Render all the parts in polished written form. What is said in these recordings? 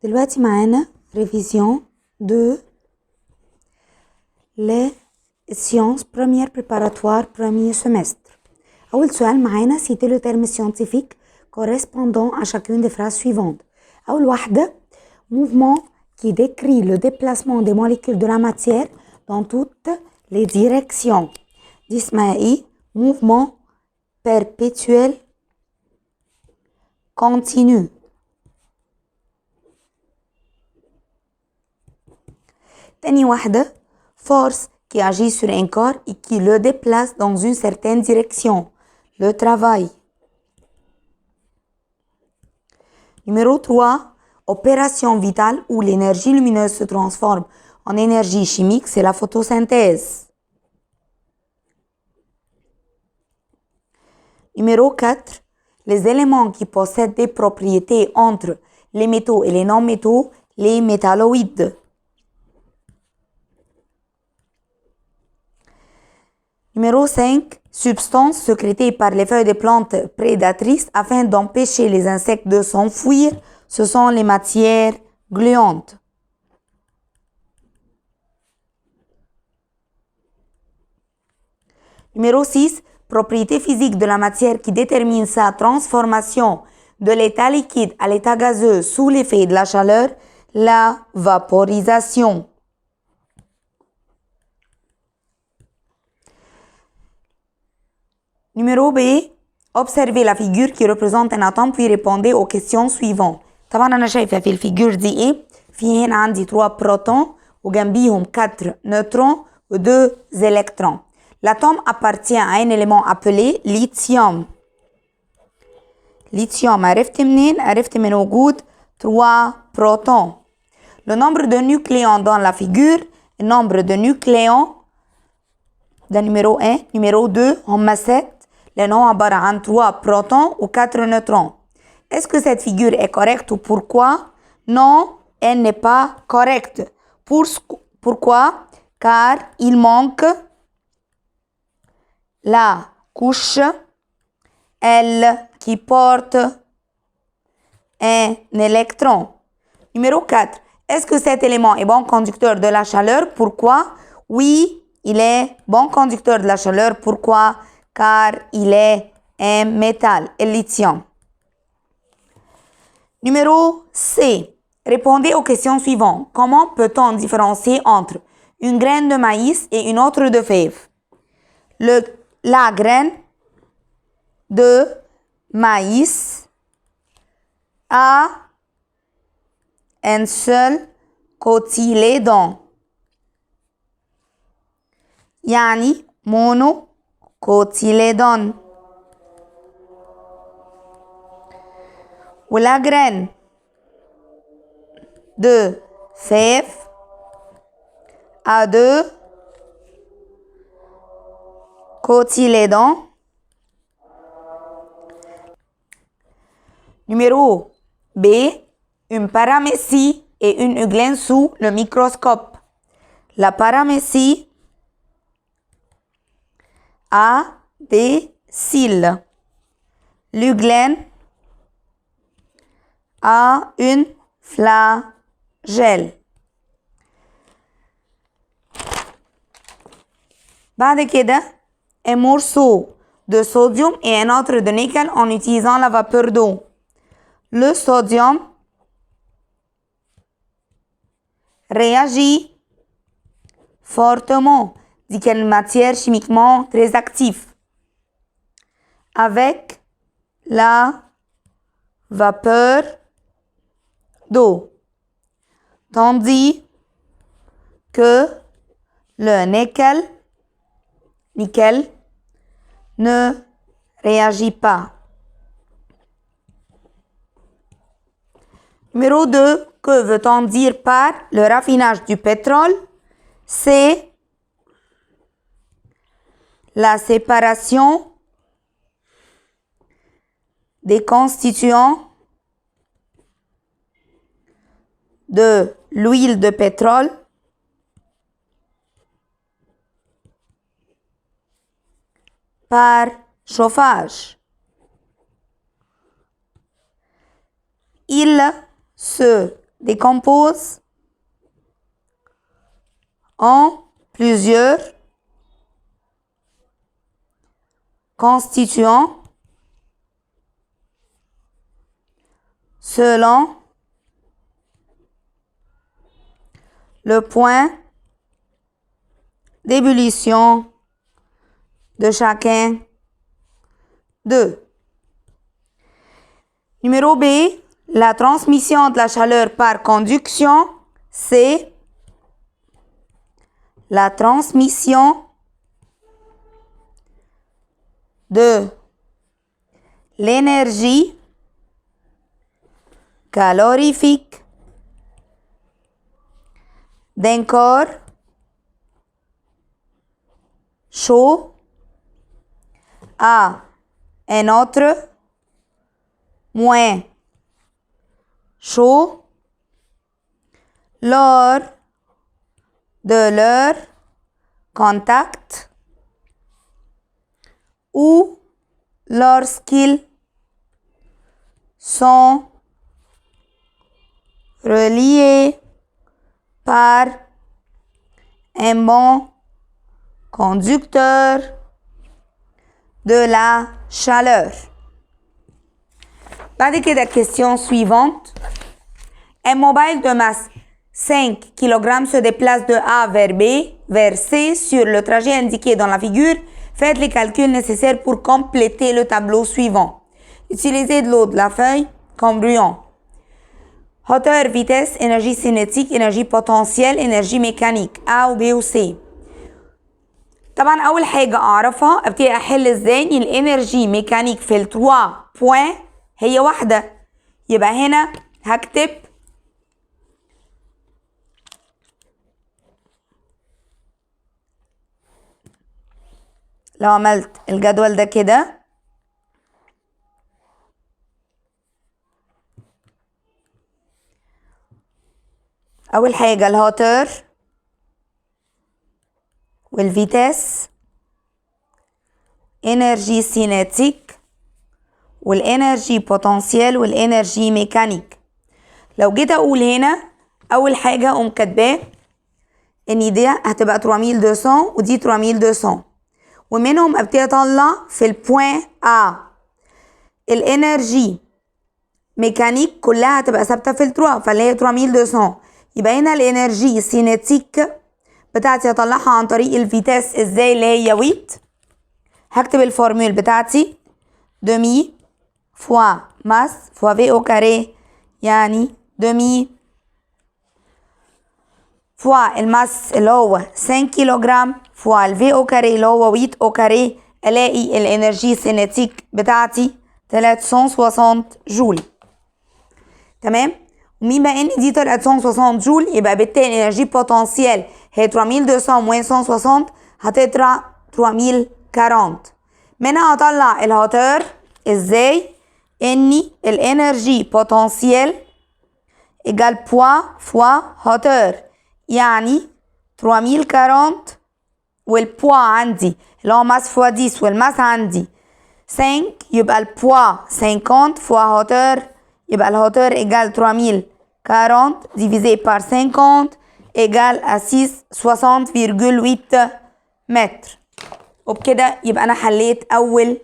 دلوقتي معانا révision de les sciences première préparatoire premier semestre. أول سؤال معانا citer le terme scientifique correspondant à chacune des phrases suivantes. أول واحدة mouvement qui décrit le déplacement des molécules de la matière dans toutes les directions. دي اسمها ايه؟ mouvement perpétuel continu. تاني واحدة force qui agit sur un corps et qui le déplace dans une certaine direction. Le travail. Numéro 3, opération vitale où l'énergie lumineuse se transforme en énergie chimique, c'est la photosynthèse. Numéro 4, les éléments qui possèdent des propriétés entre les métaux et les non-métaux, les métalloïdes. Numéro 5, substances sécrétées par les feuilles des plantes prédatrices afin d'empêcher les insectes de s'enfuir, ce sont les matières gluantes. Numéro 6, propriété physique de la matière qui détermine sa transformation de l'état liquide à l'état gazeux sous l'effet de la chaleur, la vaporisation. Numéro B, observez la figure qui représente un atome puis répondez aux questions suivantes. طبعا أنا شايفة في الفيجور دي إيه؟ في هنا عندي 3 بروتون وجنبيهم 4 نيوترون و 2 électrons. L'atome appartient à un élément appelé lithium. Lithium عرفت منين؟ عرفت من وجود 3 protons. Le nombre de nucléons dans la figure, le nombre de nucléons ده numéro 1, numéro 2 هم 7 لأنه عبارة عن 3 protons ou 4 neutrons. Est-ce que cette figure est correcte ou pourquoi? Non, elle n'est pas correcte. Pourquoi? Car il manque la couche L qui porte un électron. Numéro 4. Est-ce que cet élément est bon conducteur de la chaleur? Pourquoi? Oui, il est bon conducteur de la chaleur. Pourquoi? Car il est un métal, le lithium. Numéro C. Répondez aux questions suivantes. Comment peut-on différencier entre une graine de maïs et une autre de fève? La graine de maïs a un seul cotylédon. يعني monocotylédon. Ou la graine de fève a 2 cotylédons. Numéro B, une paramécie et une euglène sous le microscope. La paramécie a des cils. L'euglène a une flagelle. بعد كده un morceau de sodium et un autre de nickel en utilisant la vapeur d'eau. Le sodium réagit fortement, dit qu'il y a une matière chimiquement très active, avec la vapeur d'eau, tandis que le nickel ne réagit pas. Numéro 2, que veut-on dire par le raffinage du pétrole? C'est la séparation des constituants de l'huile de pétrole par chauffage. Il se décompose en plusieurs constituants selon le point d'ébullition de chacun d'eux. Numéro B, la transmission de la chaleur par conduction, c'est la transmission de l'énergie calorifique d'un corps chaud à un autre moins chaud lors de leur contact ou lorsqu'ils sont reliés par un bon conducteur de la chaleur. بعد كده question suivante. Un mobile de masse 5 kg se déplace de A vers B vers C sur le trajet indiqué dans la figure. Faites les calculs nécessaires pour compléter le tableau suivant. Utilisez de l'eau de la feuille comme brouillon. Hauteur, vitesse, énergie cinétique, énergie potentielle, énergie mécanique. A و B و C. طبعا أول حاجة أعرفها أبتدي أحل إزاي إن الإنرجي ميكانيك في ال 3 بوين هي واحدة. يبقى هنا هكتب لو عملت الجدول ده كده أول حاجة الهوتر والفيتاس انرجي سيناتيك والانرجي بوتنسيال والانرجي ميكانيك. لو جيت اقول هنا اول حاجه اقوم كاتباه ان دي هتبقى 3200 ودي 3200 ومنهم ابتدي اطلع في البوين ا الانرجي ميكانيك كلها هتبقى ثابته في التروا فاللي هي 3200. يبقى هنا الانرجي سيناتيك بتاعتي هطلعها عن طريق الفيتاس ازاي اللي هي ويت. هكتب الفورمول بتاعتي دمي فوا ماس فوا في او كاري يعني دمي فوا الماس اللي هو 5 كيلوغرام فوا الفي او كاري اللي هو 8 او كاري الاقي الانرجي سينيتيك بتاعتي 360 جول. تمام. ومين بقى ان دي 360 جول يبقى بالتالي الانرجي بوتنسيال هي 3200 moins 160 هتطلع 3040. منها هطلع الهوتر ازاي اني الانرجي بوتنسيال ايجال بوا فوا هوتر يعني 3040 والبوا عندي اللي هو ماس فوا 10 والماس عندي 5 يبقى البوا 50 فوا هوتر يبقى الهوتر ايجال 3040 divisé par 50 égale à 60,8 متر. وبكده يبقى انا حليت اول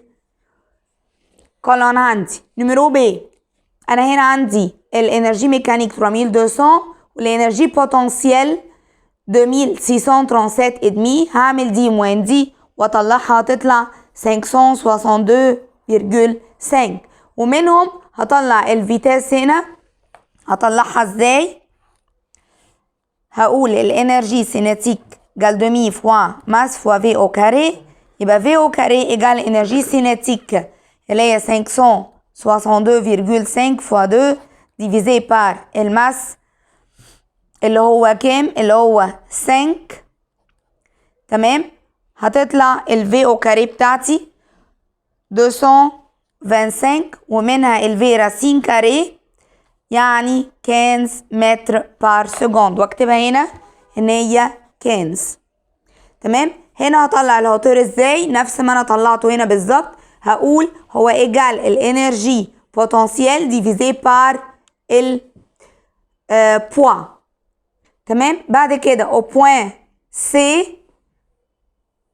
قانون عندي. نمرو بي انا هنا عندي الانرجي ميكانيك 3200 والانرجي بوتنسيال 2637 ادمي. هعمل دي موان دي واطلعها هتطلع 562,5 ومنهم هطلع الفيتاس هنا. هطلعها ازاي؟ هقول الانرجي سيناتيك جال دمي فوا ماس فوا في او كاري يبقى في او كاري ايجال انرجي سيناتيك اللي هي 562,5 فوا 2 ديفيزي بار الماس اللي هو كام؟ اللي هو 5. تمام. هتطلع الفي او كاري بتاعتي 225 ومنها الفي راسين كاري يعني 15 متر بار سكوند واكتبها هنا ان هي 15. تمام. هنا هطلع الهوتر ازاي؟ نفس ما انا طلعته هنا بالظبط. هقول هو ايجال الانرجي بوتنسيال ديفيزي بار poids. تمام؟ بعد كده au point C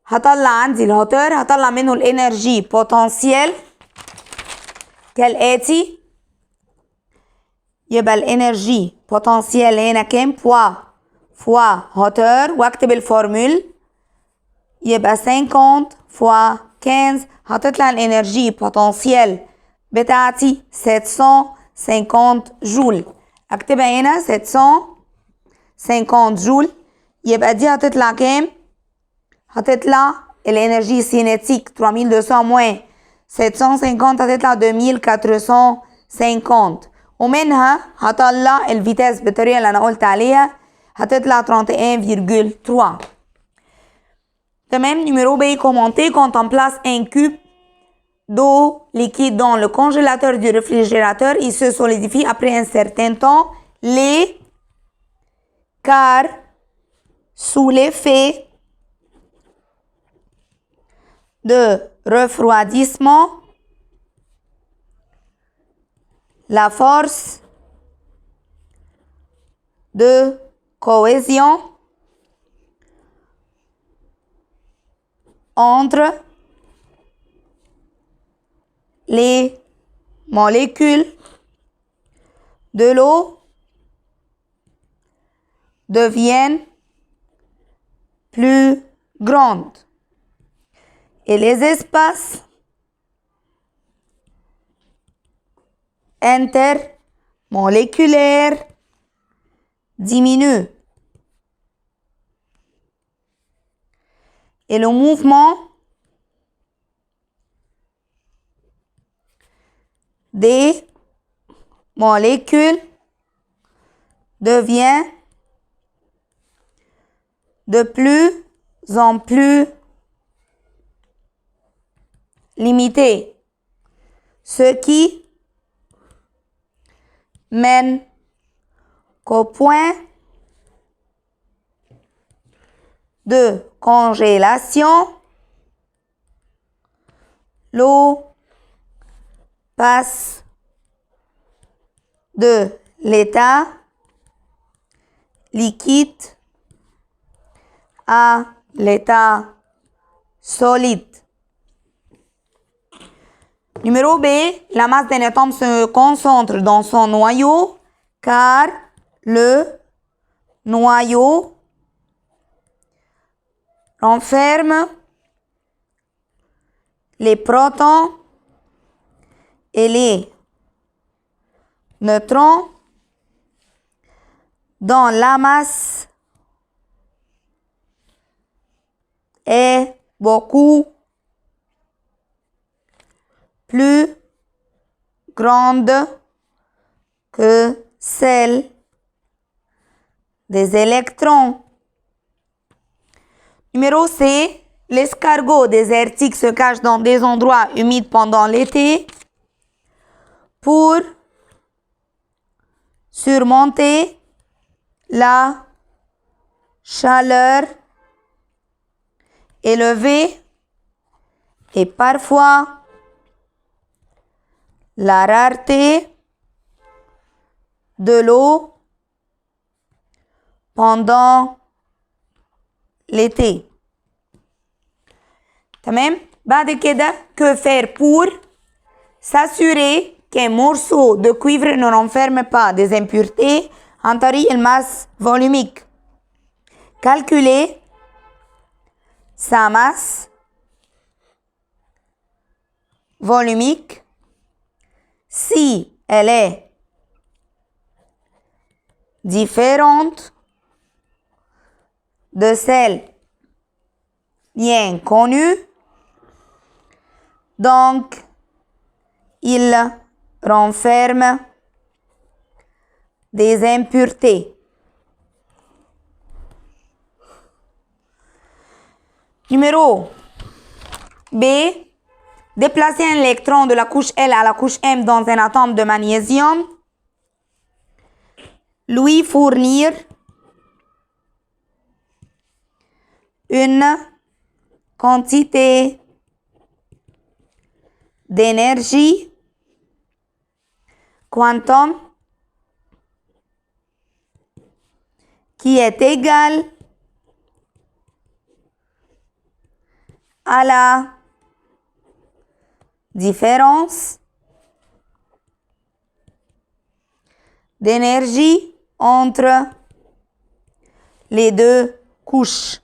هطلع عندي الهوتور، هطلع منه الانرجي بوتنسيال كالآتي. يبقى الانرجي بوتنسيال هنا كام؟ بوا فوا هوتور، واكتب الفورمول. يبقى 50 فوا 15 هتطلع الانرجي بوتنسيال بتاعتي 750 جول. اكتبها هنا 750 جول. يبقى دي هتطلع كام؟ هتطلع الانرجي سينيتيك 3200 موان 750 هتطلع 2450. ومنها هطلع الفيتاس بالطريقة اللي أنا قلت عليها هتطلع 31,3. تمام. Numéro B, commenter quand on place un cube d'eau liquide dans le congélateur du réfrigérateur, il se solidifie après un certain temps. Car sous l'effet de refroidissement, la force de cohésion entre les molécules de l'eau devient plus grande et les espaces intermoléculaires diminuent. Et le mouvement des molécules devient de plus en plus limité, ce qui mène qu'au point de congélation, l'eau passe de l'état liquide à l'état solide. Numéro B, la masse d'un atome se concentre dans son noyau car le noyau renferme les protons et les neutrons dont la masse est beaucoup plus grande que celle des électrons. Numéro C, l'escargot désertique se cache dans des endroits humides pendant l'été pour surmonter la chaleur élevée et parfois la rareté de l'eau pendant l'été. تمام. بعد كده que faire pour s'assurer qu'un morceau de cuivre ne renferme pas des impuretés عن طريق الماsse volumique. Calculer sa masse volumique si elle est différente de celle bien connue, donc il renferme des impuretés. Numéro B, déplacer un électron de la couche L à la couche M dans un atome de magnésium, lui fournir une quantité d'énergie quantum qui est égal à la différence d'énergie entre les deux couches.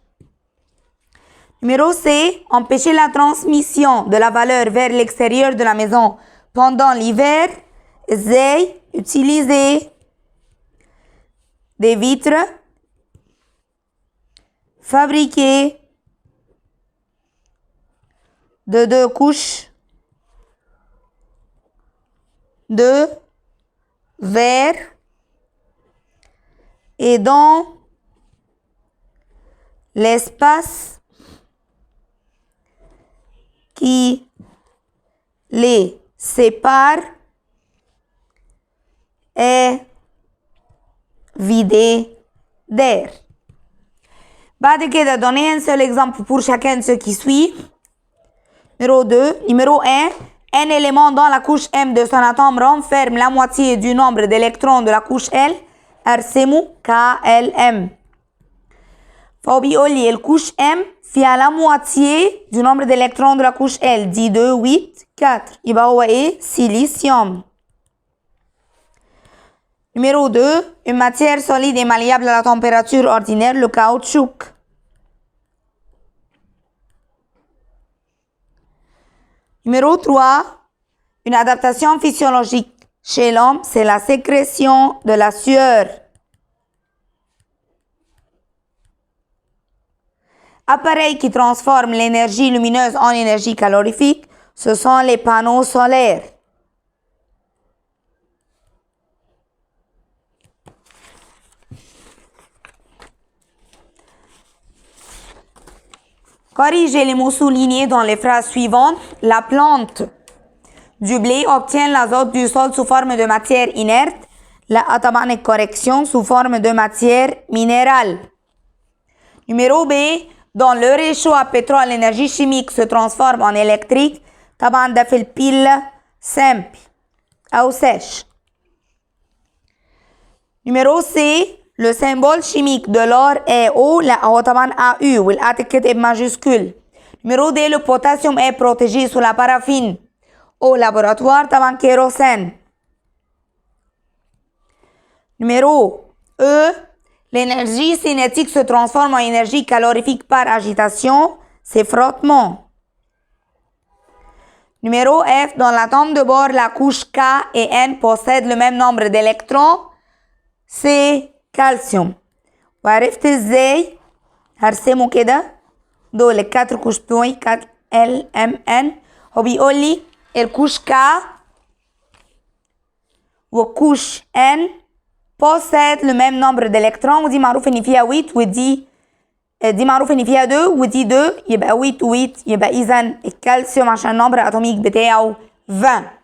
Numéro C, empêcher la transmission de la valeur vers l'extérieur de la maison pendant l'hiver. Essaye utiliser des vitres fabriquées de 2 couches de verre et dont l'espace qui les sépare est vidé d'air. بعد كده donnez un seul exemple pour chacun de ceux qui suivent. Numéro 2. Numéro 1. Un élément dans la couche M de son atome renferme la moitié du nombre d'électrons de la couche L. أرسموا KLM. فهو بيقول لي الكوش M فيها la moitié du nombre d'électrons de la couche L. 10, 2, 8, 4. يبقى هو ايه؟ silicium. Numéro 2. Une matière solide et malléable à la température ordinaire, le caoutchouc. Numéro 3. Une adaptation physiologique chez l'homme, c'est la sécrétion de la sueur. Appareils qui transforment l'énergie lumineuse en énergie calorifique, ce sont les panneaux solaires. Corrigez les mots soulignés dans les phrases suivantes. La plante du blé obtient l'azote du sol sous forme de matière inerte. La طبعا correction sous forme de matière minérale. Numéro B. Dans le réchaud à pétrole, l'énergie chimique se transforme en électrique. طبعا ده في البيل simple أو sèche. Numéro C. Le symbole chimique de l'or est O. لا هو طبعا AU والA تتكتب majuscule. Numéro D. Le potassium est protégé sous la paraffine au laboratoire طبعا kérosène. Numéro E. L'énergie cinétique se transforme en énergie calorifique par agitation, c'est frottement. Numéro F. Dans l'atome de bord, la couche K et N possèdent le même nombre d'électrons, c'est calcium. وعرفت ازاي هرسمه كده دول الكاتر كوش بتوعي KLMN. هو بيقول لي الكوش K والكوش N possède le même nombre d'électrons. ودي معروف ان فيها 8 ودي دي معروف ان فيها 2 ودي 2 يبقى 8 و8 يبقى اذا الكالسيوم عشان النمبر الاتوميك بتاعه 20.